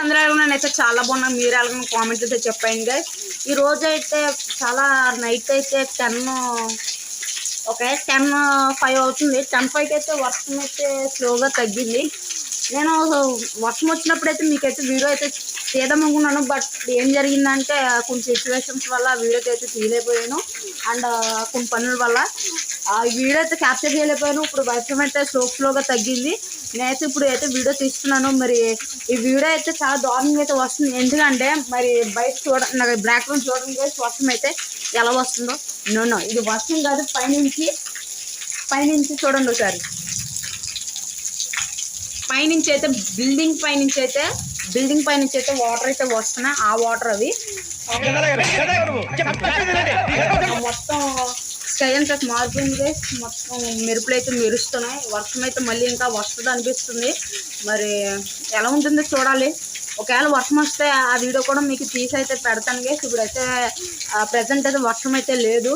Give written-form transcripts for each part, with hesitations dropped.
అందరూ నేనైతే చాలా బాగున్నా. మీరు ఎలాగో కామెంట్ అయితే చెప్పండి గైస్. ఈ రోజు అయితే చాలా నైట్ అయితే 10:05 అవుతుంది. 10:05కి అయితే వర్షం అయితే స్లోగా తగ్గింది. నేను వర్షం వచ్చినప్పుడైతే మీకైతే వీడియో అయితే తీద్దామనుకున్నాను. బట్ ఏం జరిగిందంటే కొన్ని సిచ్యువేషన్స్ వల్ల వీడియోకి అయితే తీయలేకపోయాను. అండ్ కొన్ని పనుల వల్ల ఆ వీడియో అయితే క్యాప్చర్ చేయలేకపోయాను. ఇప్పుడు వర్షం అయితే స్లోగా తగ్గింది. నేనైతే ఇప్పుడు అయితే వీడియో తీస్తున్నాను. మరి ఈ వీడియో అయితే చాలా దారుణంగా అయితే వస్తుంది. ఎందుకంటే మరి బయట నాకు బ్యాక్గ్రౌండ్ చూడండి వర్షం అయితే ఎలా వస్తుందో. నో ఇది వర్షం కాదు, పైనుంచి చూడండి ఒకసారి. పైనుంచి అయితే బిల్డింగ్ పైనుంచి అయితే వాటర్ అయితే వస్తున్నాయి. ఆ వాటర్ అవి మొత్తం స్కై అంతా మారిపోయింది. మొత్తం మెరుపులు అయితే మెరుస్తున్నాయి. వర్షం అయితే మళ్ళీ ఇంకా వస్తుంది అనిపిస్తుంది. మరి ఎలా ఉంటుందో చూడాలి. ఒకవేళ వర్షం వస్తే ఆ వీడియో కూడా మీకు తీసి అయితే పెడతాను గైస్. ఇప్పుడైతే ప్రజెంట్ అయితే వర్షం అయితే లేదు.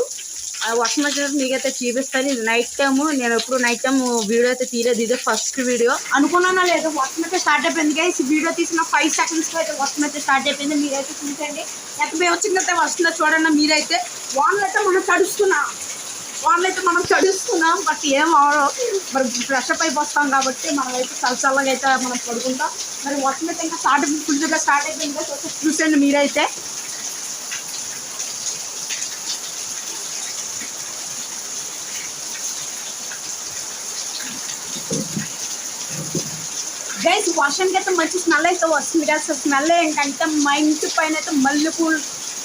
వర్షం వచ్చినప్పుడు మీకైతే చూపిస్తాను. ఇది నైట్ టైము. నేను ఎప్పుడు నైట్ టైం వీడియో అయితే తీయలేదు. ఇదే ఫస్ట్ వీడియో అనుకున్నానా లేదు. వర్షం అయితే స్టార్ట్ అయిపోయింది గైస్. వీడియో తీసిన 5 సెకండ్స్కి అయితే వర్షం అయితే స్టార్ట్ అయిపోయింది. మీరైతే చూసండి ఎంత మేము వచ్చిందంటే వస్తుందో చూడండి. మీరైతే వానలు అయితే మనం చడుస్తున్నాం. బట్ ఏం అవడం మరి ఫ్రెష్ అప్ అయిపోతాం కాబట్టి మనమైతే చల్లగా అయితే మనం పడుకుంటాం. మరి వర్షం అయితే ఇంకా ఫుల్గా స్టార్ట్ అయిపోయింది. చూసండి మీరైతే. గైస్ వర్షానికి అయితే మంచి స్మెల్ అయితే వస్తుంది కదా. స్మెల్ ఏంటంటే మా ఇంటి పైన అయితే మల్లెపూలు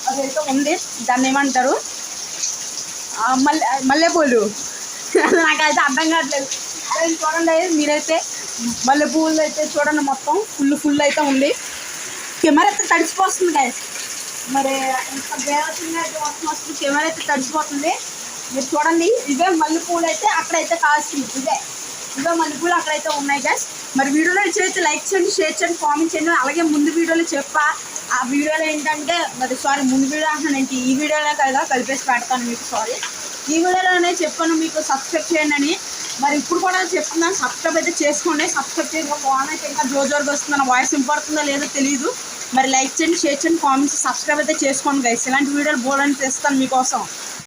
అదైతే ఉంది. దాన్ని ఏమంటారు, మల్లెపూలు. నాకైతే అర్థం కావట్లేదు. చూడండి మీరైతే మల్లెపూలు అయితే చూడండి మొత్తం ఫుల్ అయితే ఉంది. కెమెరా అయితే తడిసిపోతుంది గైస్. మరి ఇంత బేవసంగా అయితే వర్షం వస్తుంది. కెమెరా అయితే తడిసిపోతుంది. మీరు చూడండి ఇవే మల్లెపూలు అయితే అక్కడైతే కాస్తుంది. ఇవే మల్లెపూలు అక్కడైతే ఉన్నాయి గైస్. మరి వీడియోలో అయితే లైక్ చేయండి, షేర్ చేయండి, కామెంట్ చేయండి. అలాగే ముందు వీడియోలో చెప్పా. ఆ వీడియోలో ఏంటంటే ముందు వీడియో అంటున్నానంటే ఈ వీడియోలో కదా కలిపేసి పెడతాను మీకు. ఈ వీడియోలోనే చెప్పాను మీకు సబ్స్క్రైబ్ చేయండి అని. మరి ఇప్పుడు కూడా చెప్తున్నాను, సబ్స్క్రైబ్ అయితే చేసుకోండి. సబ్స్క్రైబ్ చేయగా ఫోన్ అయితే ఇంకా జోరుగా వస్తుంది. నా వాయిస్ ఇంపడుతుందో లేదో తెలియదు. మరి లైక్ చేయండి, షేర్ చేయండి, కామెంట్స్, సబ్స్క్రైబ్ అయితే చేసుకోండి గైస్. ఇలాంటి వీడియోలు బోల్డ్ అని తెస్తాను మీకోసం.